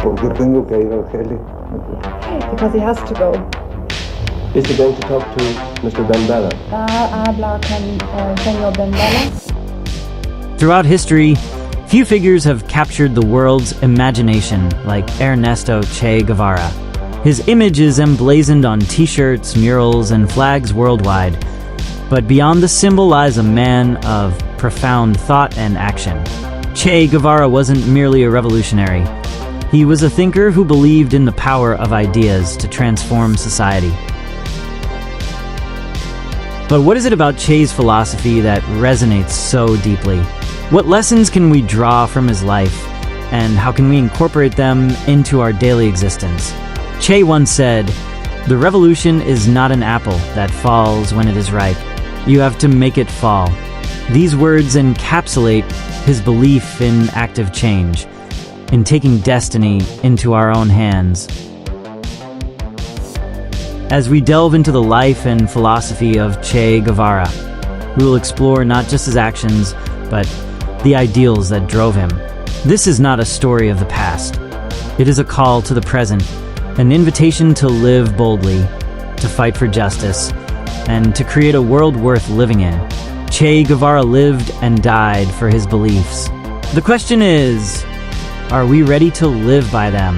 ¿Por qué tengo que ir a Argelia? Because he has to go. Is he going to talk to Mr. Bendala? Habla con señor Bendala. Throughout history, few figures have captured the world's imagination like Ernesto Che Guevara. His image is emblazoned on t-shirts, murals, and flags worldwide. But beyond the symbol lies a man of profound thought and action. Che Guevara wasn't merely a revolutionary. He was a thinker who believed in the power of ideas to transform society. But what is it about Che's philosophy that resonates so deeply? What lessons can we draw from his life, and how can we incorporate them into our daily existence? Che once said, "The revolution is not an apple that falls when it is ripe. You have to make it fall." These words encapsulate his belief in active change, in taking destiny into our own hands. As we delve into the life and philosophy of Che Guevara, we will explore not just his actions, but the ideals that drove him. This is not a story of the past. It is a call to the present, an invitation to live boldly, to fight for justice, and to create a world worth living in. Che Guevara lived and died for his beliefs. The question is, are we ready to live by them?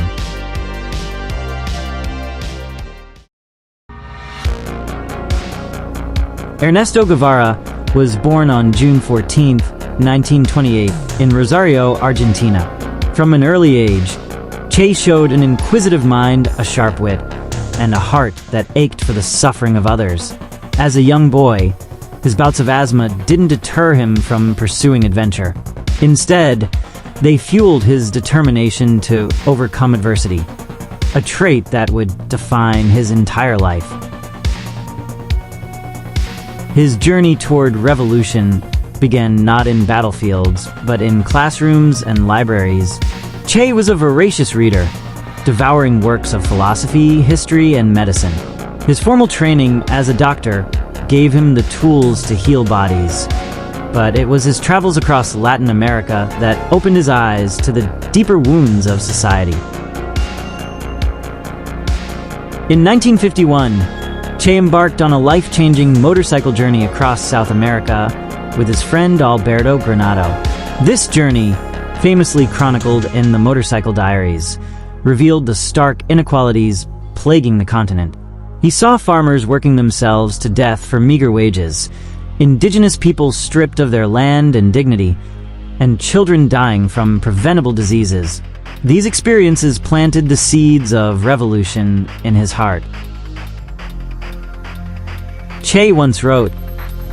Ernesto Guevara was born on June 14, 1928, in Rosario, Argentina. From an early age, Che showed an inquisitive mind, a sharp wit, and a heart that ached for the suffering of others. As a young boy, his bouts of asthma didn't deter him from pursuing adventure. Instead, they fueled his determination to overcome adversity, a trait that would define his entire life. His journey toward revolution began not in battlefields, but in classrooms and libraries. Che was a voracious reader, devouring works of philosophy, history, and medicine. His formal training as a doctor gave him the tools to heal bodies, but it was his travels across Latin America that opened his eyes to the deeper wounds of society. In 1951, Che embarked on a life-changing motorcycle journey across South America with his friend Alberto Granado. This journey, famously chronicled in the Motorcycle Diaries, revealed the stark inequalities plaguing the continent. He saw farmers working themselves to death for meager wages, indigenous peoples stripped of their land and dignity, and children dying from preventable diseases. These experiences planted the seeds of revolution in his heart. Che once wrote,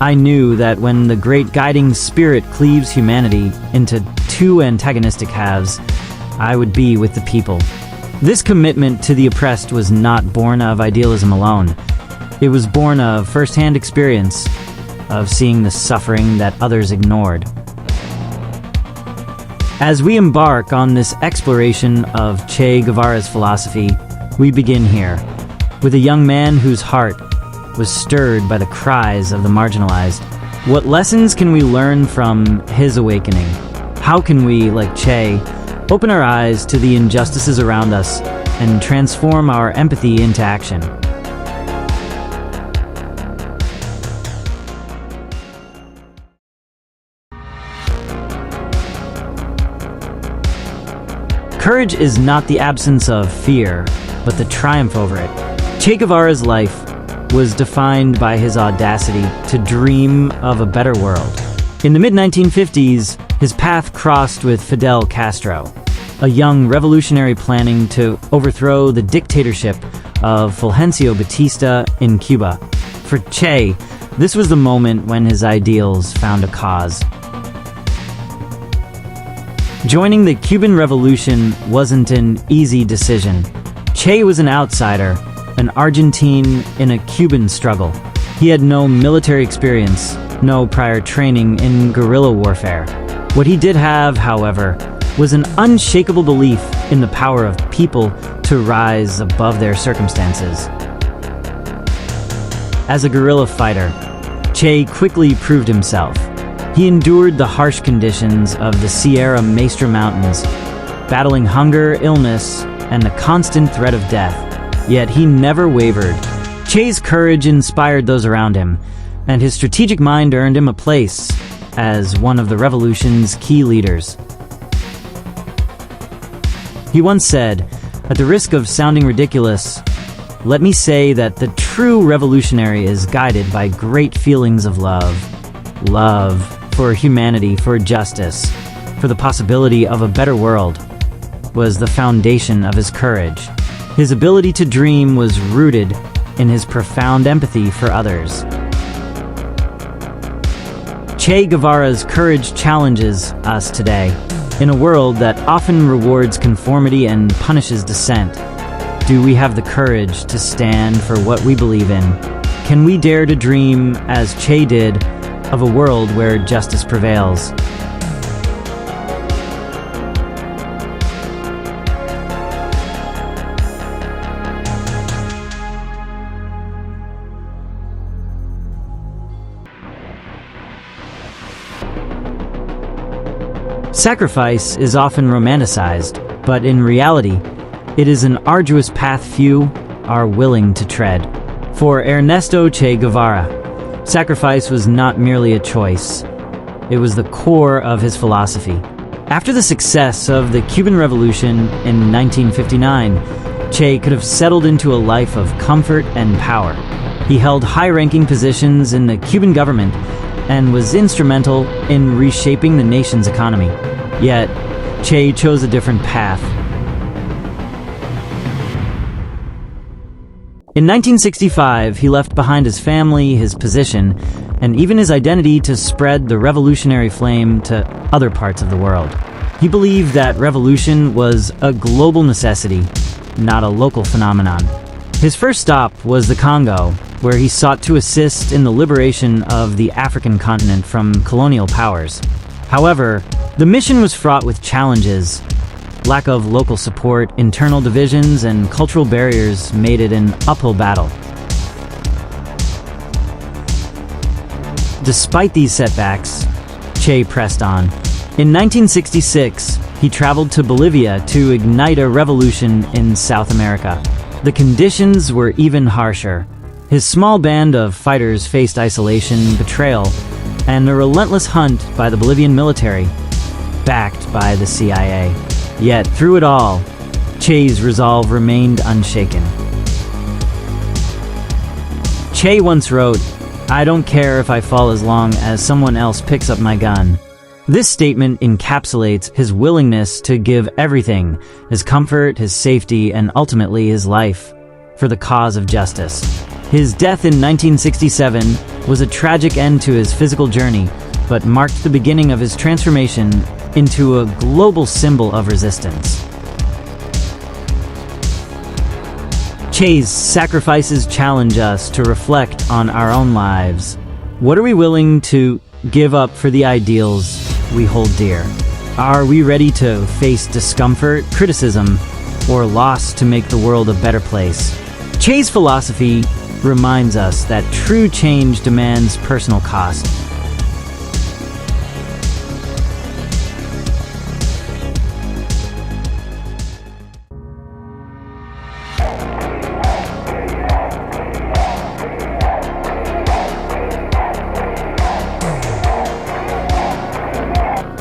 "I knew that when the great guiding spirit cleaves humanity into two antagonistic halves, I would be with the people." This commitment to the oppressed was not born of idealism alone. It was born of first-hand experience, of seeing the suffering that others ignored. As we embark on this exploration of Che Guevara's philosophy, we begin here, with a young man whose heart was stirred by the cries of the marginalized. What lessons can we learn from his awakening? How can we, like Che, open our eyes to the injustices around us and transform our empathy into action? Courage is not the absence of fear, but the triumph over it. Che Guevara's life was defined by his audacity to dream of a better world. In the mid-1950s, his path crossed with Fidel Castro, a young revolutionary planning to overthrow the dictatorship of Fulgencio Batista in Cuba. For Che, this was the moment when his ideals found a cause. Joining the Cuban Revolution wasn't an easy decision. Che was an outsider, an Argentine in a Cuban struggle. He had no military experience, no prior training in guerrilla warfare. What he did have, however, was an unshakable belief in the power of people to rise above their circumstances. As a guerrilla fighter, Che quickly proved himself. He endured the harsh conditions of the Sierra Maestra Mountains, battling hunger, illness, and the constant threat of death. Yet he never wavered. Che's courage inspired those around him, and his strategic mind earned him a place as one of the revolution's key leaders. He once said, at the risk of sounding ridiculous, let me say that the true revolutionary is guided by great feelings of love. Love for humanity, for justice, for the possibility of a better world, was the foundation of his courage. His ability to dream was rooted in his profound empathy for others. Che Guevara's courage challenges us today. In a world that often rewards conformity and punishes dissent, do we have the courage to stand for what we believe in? Can we dare to dream, as Che did, of a world where justice prevails? Sacrifice is often romanticized, but in reality, it is an arduous path few are willing to tread. For Ernesto Che Guevara, sacrifice was not merely a choice. It was the core of his philosophy. After the success of the Cuban Revolution in 1959, Che could have settled into a life of comfort and power. He held high-ranking positions in the Cuban government and was instrumental in reshaping the nation's economy. Yet, Che chose a different path. In 1965, he left behind his family, his position, and even his identity to spread the revolutionary flame to other parts of the world. He believed that revolution was a global necessity, not a local phenomenon. His first stop was the Congo, where he sought to assist in the liberation of the African continent from colonial powers. However, the mission was fraught with challenges. Lack of local support, internal divisions, and cultural barriers made it an uphill battle. Despite these setbacks, Che pressed on. In 1966, he traveled to Bolivia to ignite a revolution in South America. The conditions were even harsher. His small band of fighters faced isolation, betrayal, and a relentless hunt by the Bolivian military, backed by the CIA. Yet, through it all, Che's resolve remained unshaken. Che once wrote, "I don't care if I fall as long as someone else picks up my gun." This statement encapsulates his willingness to give everything, his comfort, his safety, and ultimately his life, for the cause of justice. His death in 1967 was a tragic end to his physical journey, but marked the beginning of his transformation into a global symbol of resistance. Che's sacrifices challenge us to reflect on our own lives. What are we willing to give up for the ideals we hold dear? Are we ready to face discomfort, criticism, or loss to make the world a better place? Che's philosophy reminds us that true change demands personal cost.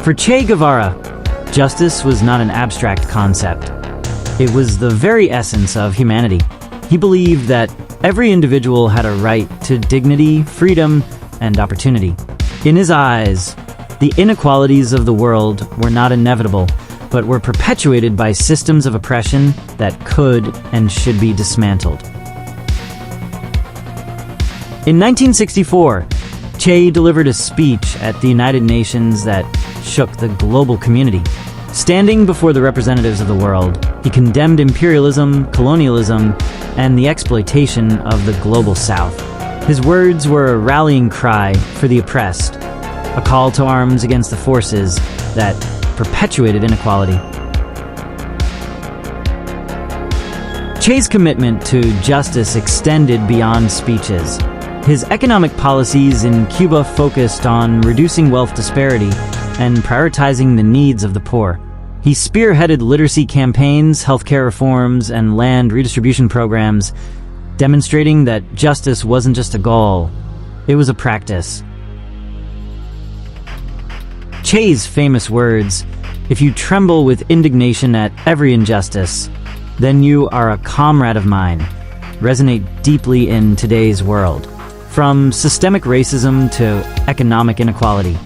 For Che Guevara, justice was not an abstract concept. It was the very essence of humanity. He believed that every individual had a right to dignity, freedom, and opportunity. In his eyes, the inequalities of the world were not inevitable, but were perpetuated by systems of oppression that could and should be dismantled. In 1964, Che delivered a speech at the United Nations that shook the global community. Standing before the representatives of the world, he condemned imperialism, colonialism, and the exploitation of the global South. His words were a rallying cry for the oppressed, a call to arms against the forces that perpetuated inequality. Che's commitment to justice extended beyond speeches. His economic policies in Cuba focused on reducing wealth disparity and prioritizing the needs of the poor. He spearheaded literacy campaigns, healthcare reforms, and land redistribution programs, demonstrating that justice wasn't just a goal, it was a practice. Che's famous words, "If you tremble with indignation at every injustice, then you are a comrade of mine," resonate deeply in today's world. From systemic racism to economic inequality,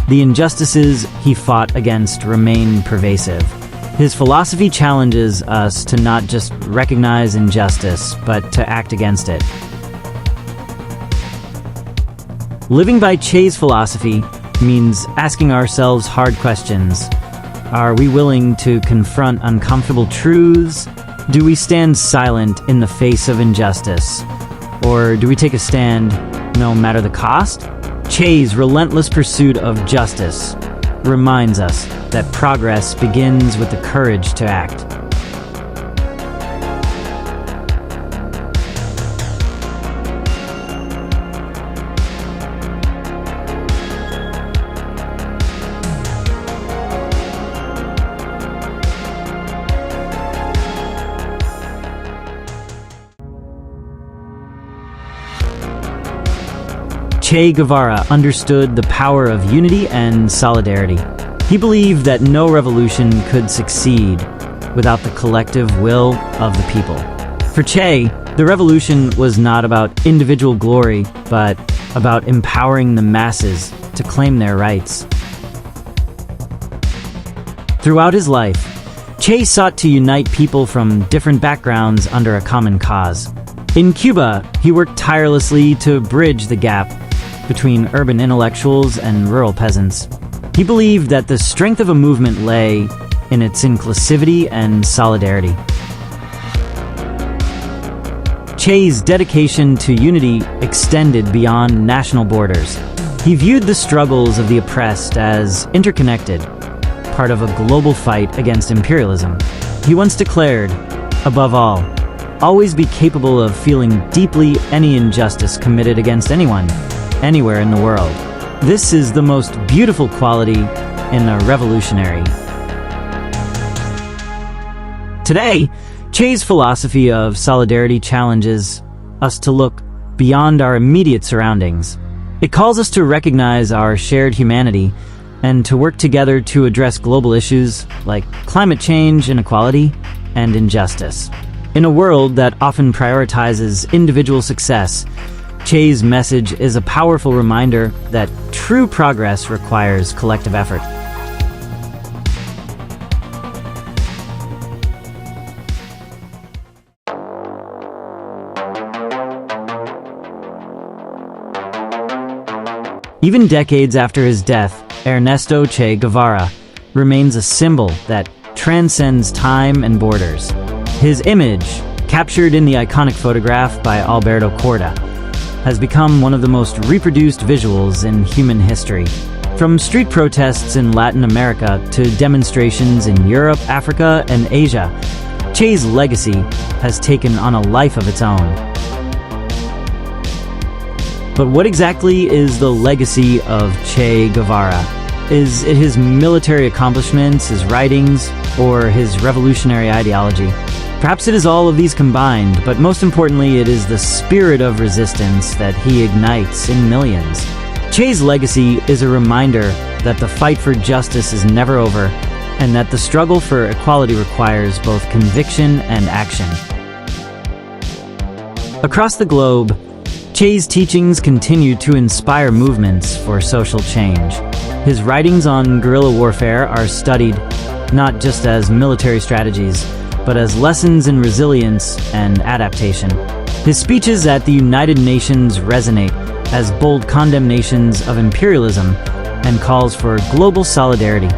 the injustices he fought against remain pervasive. His philosophy challenges us to not just recognize injustice, but to act against it. Living by Che's philosophy means asking ourselves hard questions. Are we willing to confront uncomfortable truths? Do we stand silent in the face of injustice? Or do we take a stand no matter the cost? Che's relentless pursuit of justice reminds us that progress begins with the courage to act. Che Guevara understood the power of unity and solidarity. He believed that no revolution could succeed without the collective will of the people. For Che, the revolution was not about individual glory, but about empowering the masses to claim their rights. Throughout his life, Che sought to unite people from different backgrounds under a common cause. In Cuba, he worked tirelessly to bridge the gap between urban intellectuals and rural peasants. He believed that the strength of a movement lay in its inclusivity and solidarity. Che's dedication to unity extended beyond national borders. He viewed the struggles of the oppressed as interconnected, part of a global fight against imperialism. He once declared, above all, always be capable of feeling deeply any injustice committed against anyone, anywhere in the world. This is the most beautiful quality in a revolutionary. Today, Che's philosophy of solidarity challenges us to look beyond our immediate surroundings. It calls us to recognize our shared humanity and to work together to address global issues like climate change, inequality, and injustice. In a world that often prioritizes individual success, Che's message is a powerful reminder that true progress requires collective effort. Even decades after his death, Ernesto Che Guevara remains a symbol that transcends time and borders. His image, captured in the iconic photograph by Alberto Corda, has become one of the most reproduced visuals in human history. From street protests in Latin America to demonstrations in Europe, Africa, and Asia, Che's legacy has taken on a life of its own. But what exactly is the legacy of Che Guevara? Is it his military accomplishments, his writings, or his revolutionary ideology? Perhaps it is all of these combined, but most importantly, it is the spirit of resistance that he ignites in millions. Che's legacy is a reminder that the fight for justice is never over, and that the struggle for equality requires both conviction and action. Across the globe, Che's teachings continue to inspire movements for social change. His writings on guerrilla warfare are studied not just as military strategies, but as lessons in resilience and adaptation. His speeches at the United Nations resonate as bold condemnations of imperialism and calls for global solidarity.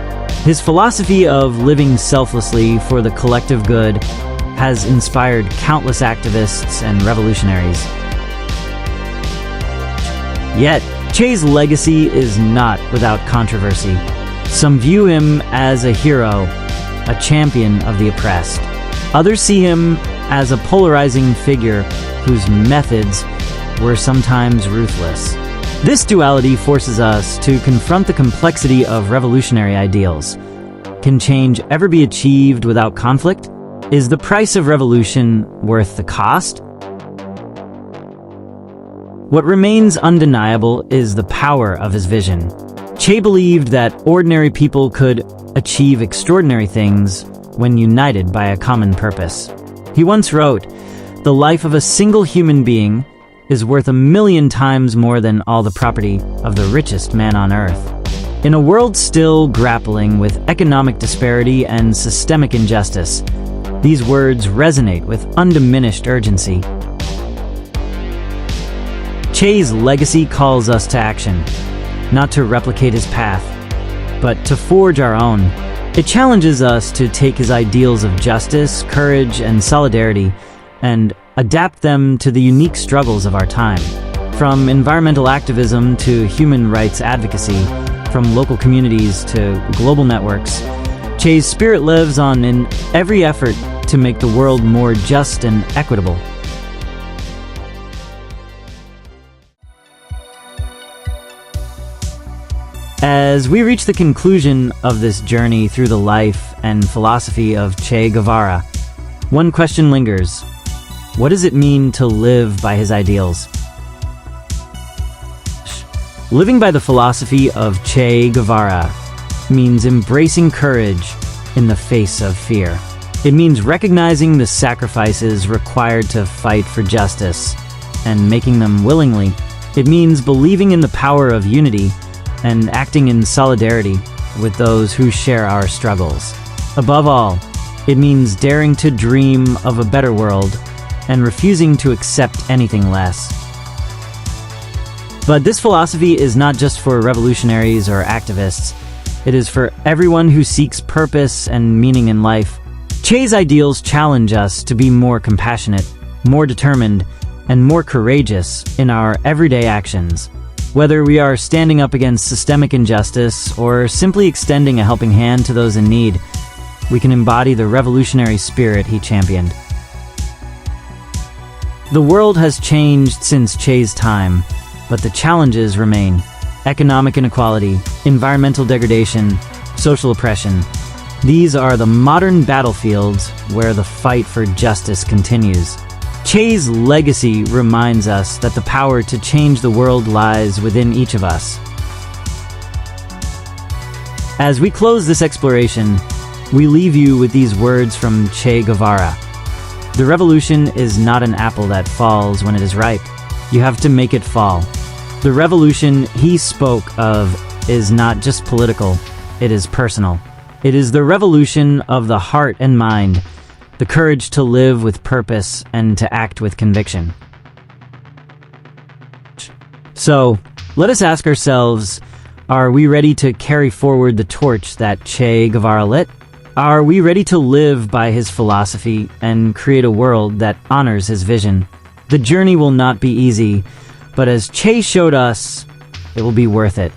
His philosophy of living selflessly for the collective good has inspired countless activists and revolutionaries. Yet, Che's legacy is not without controversy. Some view him as a hero, a champion of the oppressed. Others see him as a polarizing figure whose methods were sometimes ruthless. This duality forces us to confront the complexity of revolutionary ideals. Can change ever be achieved without conflict? Is the price of revolution worth the cost? What remains undeniable is the power of his vision. Che believed that ordinary people could achieve extraordinary things when united by a common purpose. He once wrote, "The life of a single human being is worth 1,000,000 times more than all the property of the richest man on earth." In a world still grappling with economic disparity and systemic injustice, these words resonate with undiminished urgency. Che's legacy calls us to action, not to replicate his path, but to forge our own. It challenges us to take his ideals of justice, courage, and solidarity and adapt them to the unique struggles of our time. From environmental activism to human rights advocacy, from local communities to global networks, Che's spirit lives on in every effort to make the world more just and equitable. As we reach the conclusion of this journey through the life and philosophy of Che Guevara, one question lingers. What does it mean to live by his ideals? Living by the philosophy of Che Guevara means embracing courage in the face of fear. It means recognizing the sacrifices required to fight for justice and making them willingly. It means believing in the power of unity and acting in solidarity with those who share our struggles. Above all, it means daring to dream of a better world and refusing to accept anything less. But this philosophy is not just for revolutionaries or activists. It is for everyone who seeks purpose and meaning in life. Che's ideals challenge us to be more compassionate, more determined, and more courageous in our everyday actions. Whether we are standing up against systemic injustice or simply extending a helping hand to those in need, we can embody the revolutionary spirit he championed. The world has changed since Che's time, but the challenges remain. Economic inequality, environmental degradation, social oppression. These are the modern battlefields where the fight for justice continues. Che's legacy reminds us that the power to change the world lies within each of us. As we close this exploration, we leave you with these words from Che Guevara. The revolution is not an apple that falls when it is ripe. You have to make it fall. The revolution he spoke of is not just political, it is personal. It is the revolution of the heart and mind, the courage to live with purpose and to act with conviction. So, let us ask ourselves, are we ready to carry forward the torch that Che Guevara lit? Are we ready to live by his philosophy and create a world that honors his vision? The journey will not be easy, but as Che showed us, it will be worth it.